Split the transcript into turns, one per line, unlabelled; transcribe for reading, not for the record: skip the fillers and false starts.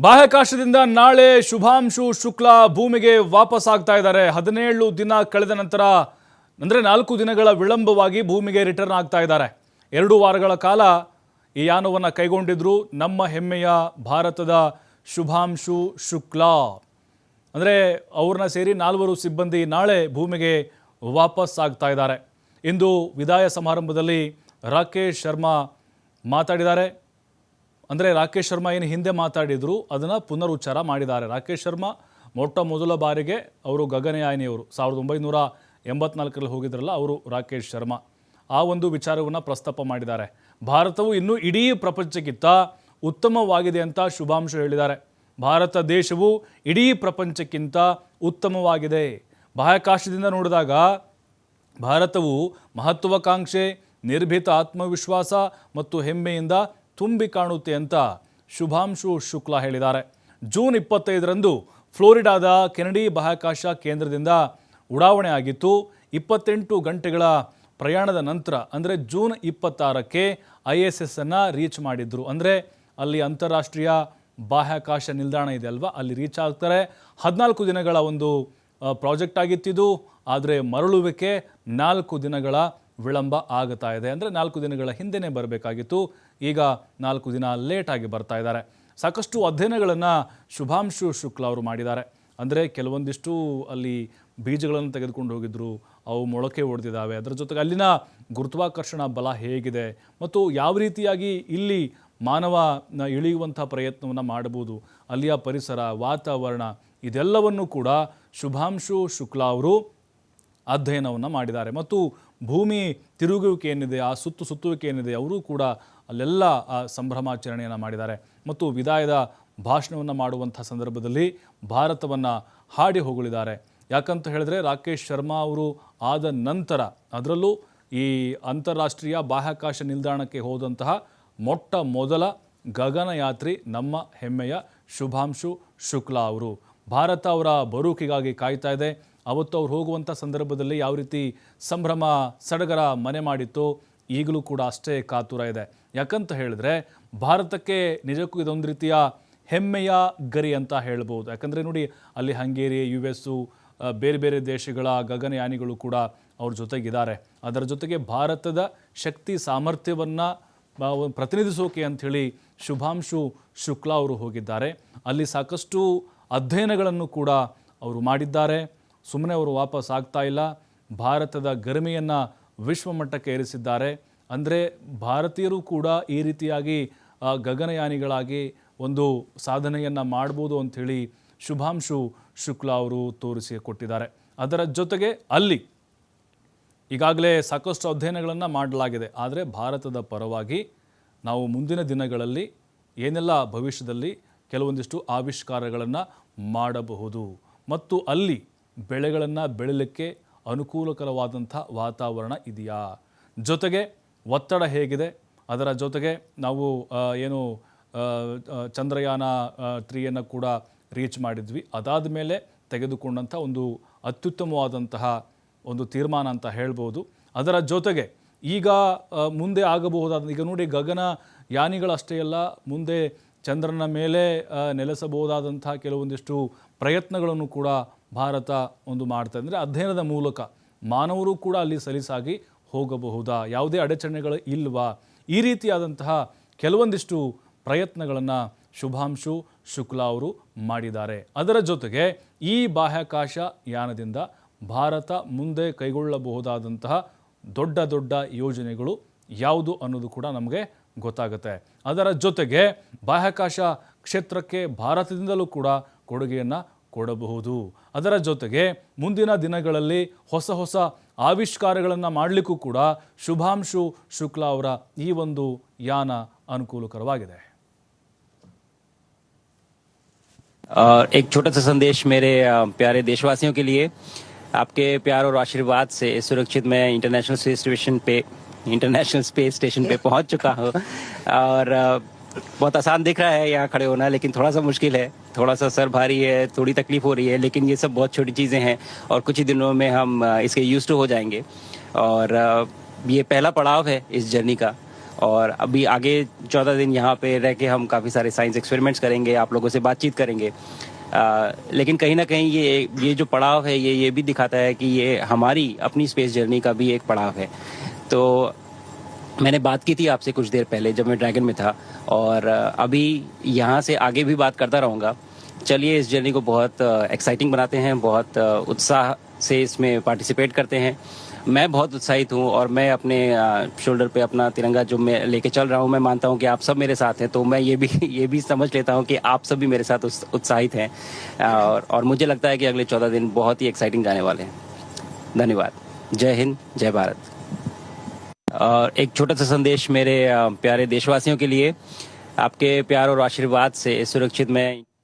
ಬಾಹ್ಯಾಕಾಶದಿಂದ ನಾಳೆ ಶುಭಾಂಶು ಶುಕ್ಲಾ ಭೂಮಿಗೆ ವಾಪಸ್ ಆಗ್ತಾ ಇದ್ದಾರೆ. 17 ದಿನ ಕಳೆದ ನಂತರ ಅಂದರೆ 4 ದಿನಗಳ ವಿಳಂಬವಾಗಿ ಭೂಮಿಗೆ ರಿಟರ್ನ್ ಆಗ್ತಾ ಇದ್ದಾರೆ. 2 ವಾರಗಳ ಕಾಲ ಈ ಯಾನವನ್ನು ಕೈಗೊಂಡಿದ್ರು ನಮ್ಮ ಹೆಮ್ಮೆಯ ಭಾರತದ ಶುಭಾಂಶು ಶುಕ್ಲಾ. ಅಂದರೆ ಅವ್ರನ್ನ ಸೇರಿ 4 ಸಿಬ್ಬಂದಿ ನಾಳೆ ಭೂಮಿಗೆ ವಾಪಸ್ ಆಗ್ತಾ ಇದ್ದಾರೆ. ಇಂದು ವಿದಾಯ ಸಮಾರಂಭದಲ್ಲಿ ರಾಕೇಶ್ ಶರ್ಮಾ ಮಾತಾಡಿದ್ದಾರೆ. ಅಂದರೆ ರಾಕೇಶ್ ಶರ್ಮಾ ಏನು ಹಿಂದೆ ಮಾತಾಡಿದ್ರು ಅದನ್ನು ಪುನರುಚ್ಚಾರ ಮಾಡಿದ್ದಾರೆ. ರಾಕೇಶ್ ಶರ್ಮಾ ಮೊಟ್ಟ ಮೊದಲ ಬಾರಿಗೆ ಅವರು ಗಗನಯಾನಿಯವರು 1984ರಲ್ಲಿ ಹೋಗಿದ್ರಲ್ಲ ಅವರು ರಾಕೇಶ್ ಶರ್ಮಾ ಆ ಒಂದು ವಿಚಾರವನ್ನು ಪ್ರಸ್ತಾಪ ಮಾಡಿದ್ದಾರೆ. ಭಾರತವು ಇನ್ನೂ ಇಡೀ ಪ್ರಪಂಚಕ್ಕಿಂತ ಉತ್ತಮವಾಗಿದೆ ಅಂತ ಶುಭಾಂಶು ಹೇಳಿದ್ದಾರೆ. ಭಾರತ ದೇಶವು ಇಡೀ ಪ್ರಪಂಚಕ್ಕಿಂತ ಉತ್ತಮವಾಗಿದೆ. ಬಾಹ್ಯಾಕಾಶದಿಂದ ನೋಡಿದಾಗ ಭಾರತವು ಮಹತ್ವಾಕಾಂಕ್ಷೆ, ನಿರ್ಭೀತ ಆತ್ಮವಿಶ್ವಾಸ ಮತ್ತು ಹೆಮ್ಮೆಯಿಂದ ತುಂಬಿ ಕಾಣುತ್ತೆ ಅಂತ ಶುಭಾಂಶು ಶುಕ್ಲಾ ಹೇಳಿದ್ದಾರೆ. ಜೂನ್ 25ರಂದು ಫ್ಲೋರಿಡಾದ ಕೆನಡಿ ಬಾಹ್ಯಾಕಾಶ ಕೇಂದ್ರದಿಂದ ಉಡಾವಣೆ ಆಗಿತ್ತು. 28 ಗಂಟೆಗಳ ಪ್ರಯಾಣದ ನಂತರ ಅಂದರೆ ಜೂನ್ 26ಕ್ಕೆ ISS ಅನ್ನು ರೀಚ್ ಮಾಡಿದ್ರು. ಅಂದರೆ ಅಲ್ಲಿ ಅಂತಾರಾಷ್ಟ್ರೀಯ ಬಾಹ್ಯಾಕಾಶ ನಿಲ್ದಾಣ ಇದೆ ಅಲ್ವಾ, ಅಲ್ಲಿ ರೀಚ್ ಆಗ್ತಾರೆ. 14 ದಿನಗಳ ಒಂದು ಪ್ರಾಜೆಕ್ಟ್ ಆಗಿತ್ತಿದು. ಆದರೆ ಮರಳುವಿಕೆ 4 ದಿನಗಳ ವಿಳಂಬ ಆಗುತ್ತಾ ಇದೆ. ಅಂದರೆ 4 ದಿನಗಳ ಹಿಂದೆನೇ ಬರಬೇಕಾಗಿತ್ತು, ಈಗ 4 ದಿನ ಲೇಟಾಗಿ ಬರ್ತಾ ಇದ್ದಾರೆ. ಸಾಕಷ್ಟು ಅಧ್ಯಯನಗಳನ್ನು ಶುಭಾಂಶು ಶುಕ್ಲಾ ಅವರು ಮಾಡಿದ್ದಾರೆ. ಅಂದರೆ ಕೆಲವೊಂದಿಷ್ಟು ಅಲ್ಲಿ ಬೀಜಗಳನ್ನು ತೆಗೆದುಕೊಂಡು ಹೋಗಿದ್ರು, ಅವು ಮೊಳಕೆ ಹೊಡೆದಿದ್ದಾವೆ. ಅದರ ಜೊತೆಗೆ ಅಲ್ಲಿನ ಗುರುತ್ವಾಕರ್ಷಣ ಬಲ ಹೇಗಿದೆ ಮತ್ತು ಯಾವ ರೀತಿಯಾಗಿ ಇಲ್ಲಿ ಮಾನವ ಇಳಿಯುವಂಥ ಪ್ರಯತ್ನವನ್ನು ಮಾಡಬಹುದು, ಅಲ್ಲಿಯ ಪರಿಸರ, ವಾತಾವರಣ ಇದೆಲ್ಲವನ್ನು ಕೂಡ ಶುಭಾಂಶು ಶುಕ್ಲಾ ಅವರು ಅಧ್ಯಯನವನ್ನು ಮಾಡಿದ್ದಾರೆ. ಮತ್ತು ಭೂಮಿ ತಿರುಗುವಿಕೆ ಏನಿದೆ, ಆ ಸುತ್ತುವಿಕೆ ಏನಿದೆ, ಅವರು ಕೂಡ ಅಲ್ಲೆಲ್ಲ ಆ ಸಂಭ್ರಮಾಚರಣೆಯನ್ನು ಮಾಡಿದ್ದಾರೆ. ಮತ್ತು ವಿದಾಯದ ಭಾಷಣವನ್ನು ಮಾಡುವಂಥ ಸಂದರ್ಭದಲ್ಲಿ ಭಾರತವನ್ನು ಹಾಡಿ ಹೊಗಳಿದ್ದಾರೆ. ಯಾಕಂತ ಹೇಳಿದ್ರೆ ರಾಕೇಶ್ ಶರ್ಮಾ ಅವರು ಆದ ನಂತರ, ಅದರಲ್ಲೂ ಈ ಅಂತಾರಾಷ್ಟ್ರೀಯ ಬಾಹ್ಯಾಕಾಶ ನಿಲ್ದಾಣಕ್ಕೆ ಹೋದಂತಹ ಮೊಟ್ಟ ಮೊದಲ ಗಗನಯಾತ್ರಿ ನಮ್ಮ ಹೆಮ್ಮೆಯ ಶುಭಾಂಶು ಶುಕ್ಲಾ ಅವರು. ಭಾರತ ಅವರ ಬರುವಿಕೆಗಾಗಿ ಕಾಯ್ತಾ ಇದೆ. ಅವತ್ತು ಅವ್ರು ಹೋಗುವಂಥ ಸಂದರ್ಭದಲ್ಲಿ ಯಾವ ರೀತಿ ಸಂಭ್ರಮ ಸಡಗರ ಮನೆ ಮಾಡಿತ್ತು, ಈಗಲೂ ಕೂಡ ಅಷ್ಟೇ ಕಾತುರ ಇದೆ. ಯಾಕಂತ ಹೇಳಿದ್ರೆ ಭಾರತಕ್ಕೆ ನಿಜಕ್ಕೂ ಇದೊಂದು ರೀತಿಯ ಹೆಮ್ಮೆಯ ಗರಿ ಅಂತ ಹೇಳ್ಬೋದು. ಯಾಕಂದರೆ ನೋಡಿ, ಅಲ್ಲಿ ಹಂಗೇರಿ, US, ಬೇರೆ ಬೇರೆ ದೇಶಗಳ ಗಗನಯಾನಿಗಳು ಕೂಡ ಅವ್ರ ಜೊತೆಗಿದ್ದಾರೆ. ಅದರ ಜೊತೆಗೆ ಭಾರತದ ಶಕ್ತಿ ಸಾಮರ್ಥ್ಯವನ್ನು ಪ್ರತಿನಿಧಿಸೋಕೆ ಅಂಥೇಳಿ ಶುಭಾಂಶು ಶುಕ್ಲಾ ಅವರು ಹೋಗಿದ್ದಾರೆ. ಅಲ್ಲಿ ಸಾಕಷ್ಟು ಅಧ್ಯಯನಗಳನ್ನು ಕೂಡ ಅವರು ಮಾಡಿದ್ದಾರೆ. ಸುಮ್ಮನೆ ಅವರು ವಾಪಸ್ ಆಗ್ತಾ ಇಲ್ಲ, ಭಾರತದ ಗರಿಮೆಯನ್ನು ವಿಶ್ವಮಟ್ಟಕ್ಕೆ ಏರಿಸಿದ್ದಾರೆ. ಅಂದರೆ ಭಾರತೀಯರು ಕೂಡ ಈ ರೀತಿಯಾಗಿ ಗಗನಯಾನಿಗಳಾಗಿ ಒಂದು ಸಾಧನೆಯನ್ನು ಮಾಡ್ಬೋದು ಅಂಥೇಳಿ ಶುಭಾಂಶು ಶುಕ್ಲಾ ಅವರು ತೋರಿಸಿಕೊಟ್ಟಿದ್ದಾರೆ. ಅದರ ಜೊತೆಗೆ ಅಲ್ಲಿ ಈಗಾಗಲೇ ಸಾಕಷ್ಟು ಅಧ್ಯಯನಗಳನ್ನು ಮಾಡಲಾಗಿದೆ. ಆದರೆ ಭಾರತದ ಪರವಾಗಿ ನಾವು ಮುಂದಿನ ದಿನಗಳಲ್ಲಿ ಏನೆಲ್ಲ ಭವಿಷ್ಯದಲ್ಲಿ ಕೆಲವೊಂದಿಷ್ಟು ಆವಿಷ್ಕಾರಗಳನ್ನು ಮಾಡಬಹುದು ಮತ್ತು ಅಲ್ಲಿ ಬೆಳೆಗಳನ್ನು ಬೆಳೀಲಿಕ್ಕೆ ಅನುಕೂಲಕರವಾದಂಥ ವಾತಾವರಣ ಇದೆಯಾ, ಜೊತೆಗೆ ಒತ್ತಡ ಹೇಗಿದೆ, ಅದರ ಜೊತೆಗೆ ನಾವು ಏನು ಚಂದ್ರಯಾನ 3 ಕೂಡ ರೀಚ್ ಮಾಡಿದ್ವಿ, ಅದಾದ ಮೇಲೆ ತೆಗೆದುಕೊಂಡಂಥ ಒಂದು ಅತ್ಯುತ್ತಮವಾದಂತಹ ಒಂದು ತೀರ್ಮಾನ ಅಂತ ಹೇಳ್ಬೋದು. ಅದರ ಜೊತೆಗೆ ಈಗ ಮುಂದೆ ಆಗಬಹುದಾದ, ಈಗ ನೋಡಿ ಗಗನಯಾನಿಗಳಷ್ಟೇ ಅಲ್ಲ, ಮುಂದೆ ಚಂದ್ರನ ಮೇಲೆ ನೆಲೆಸಬಹುದಾದಂಥ ಕೆಲವೊಂದಿಷ್ಟು ಪ್ರಯತ್ನಗಳನ್ನು ಕೂಡ ಭಾರತ ಒಂದು ಮಾಡ್ತಾ ಅಂದರೆ ಅಧ್ಯಯನದ ಮೂಲಕ ಮಾನವರು ಕೂಡ ಅಲ್ಲಿ ಸಲೀಸಾಗಿ ಹೋಗಬಹುದಾ, ಯಾವುದೇ ಅಡಚಣೆಗಳು ಇಲ್ವಾ, ಈ ರೀತಿಯಾದಂತಹ ಕೆಲವೊಂದಿಷ್ಟು ಪ್ರಯತ್ನಗಳನ್ನು ಶುಭಾಂಶು ಶುಕ್ಲಾ ಅವರು ಮಾಡಿದ್ದಾರೆ. ಅದರ ಜೊತೆಗೆ ಈ ಬಾಹ್ಯಾಕಾಶ ಯಾನದಿಂದ ಭಾರತ ಮುಂದೆ ಕೈಗೊಳ್ಳಬಹುದಾದಂತಹ ದೊಡ್ಡ ದೊಡ್ಡ ಯೋಜನೆಗಳು ಯಾವುದು ಅನ್ನೋದು ಕೂಡ ನಮಗೆ ಗೊತ್ತಾಗುತ್ತೆ. ಅದರ ಜೊತೆಗೆ ಬಾಹ್ಯಾಕಾಶ ಕ್ಷೇತ್ರಕ್ಕೆ ಭಾರತದಿಂದಲೂ ಕೂಡ ಕೊಡುಗೆಯನ್ನು ಕೊಡಬಹುದು. ಅದರ ಜೊತೆಗೆ ಮುಂದಿನ ದಿನಗಳಲ್ಲಿ ಹೊಸ ಹೊಸ ಆವಿಷ್ಕಾರಗಳನ್ನು ಮಾಡಲಿಕ್ಕೂ ಕೂಡ ಶುಭಾಂಶು ಶುಕ್ಲಾ ಅವರ ಈ ಒಂದು ಯಾನ ಅನುಕೂಲಕರವಾಗಿದೆ.
एक छोटा सा संदेश मेरे प्यारे देशवासियों के लिए। आपके प्यार और आशीर्वाद से सुरक्षित मैं इंटरनेशनल स्पेस स्टेशन पे पहुंच चुका हूं और बहुत आसान दिख रहा है यहाँ खड़े होना, लेकिन थोड़ा सा मुश्किल है, थोड़ा सा सर भारी है, थोड़ी तकलीफ हो रही है, लेकिन ये सब बहुत छोटी चीज़ें हैं और कुछ ही दिनों में हम इसके यूज्ड टू हो जाएंगे। और ये पहला पड़ाव है इस जर्नी का और अभी आगे 14 दिन यहाँ पे रह के हम काफ़ी सारे साइंस एक्सपेरिमेंट्स करेंगे, आप लोगों से बातचीत करेंगे। लेकिन कहीं ना कहीं ये जो पड़ाव है ये भी दिखाता है कि ये हमारी अपनी स्पेस जर्नी का भी एक पड़ाव है। तो मैंने बात की थी आपसे कुछ देर पहले जब मैं ड्रैगन में था, और अभी यहाँ से आगे भी बात करता रहूँगा। चलिए इस जर्नी को बहुत एक्साइटिंग बनाते हैं, बहुत उत्साह से इसमें पार्टिसिपेट करते हैं। मैं बहुत उत्साहित हूँ और मैं अपने शोल्डर पे अपना तिरंगा जो मैं लेके चल रहा हूँ, मैं मानता हूँ कि आप सब मेरे साथ हैं, तो मैं ये भी समझ लेता हूँ कि आप सब भी मेरे साथ उत्साहित हैं। और मुझे लगता है कि अगले 14 दिन बहुत ही एक्साइटिंग जाने वाले हैं। धन्यवाद। जय हिंद, जय भारत। और एक छोटा सा संदेश मेरे प्यारे देशवासियों के लिए, आपके प्यार और आशीर्वाद से सुरक्षित मैं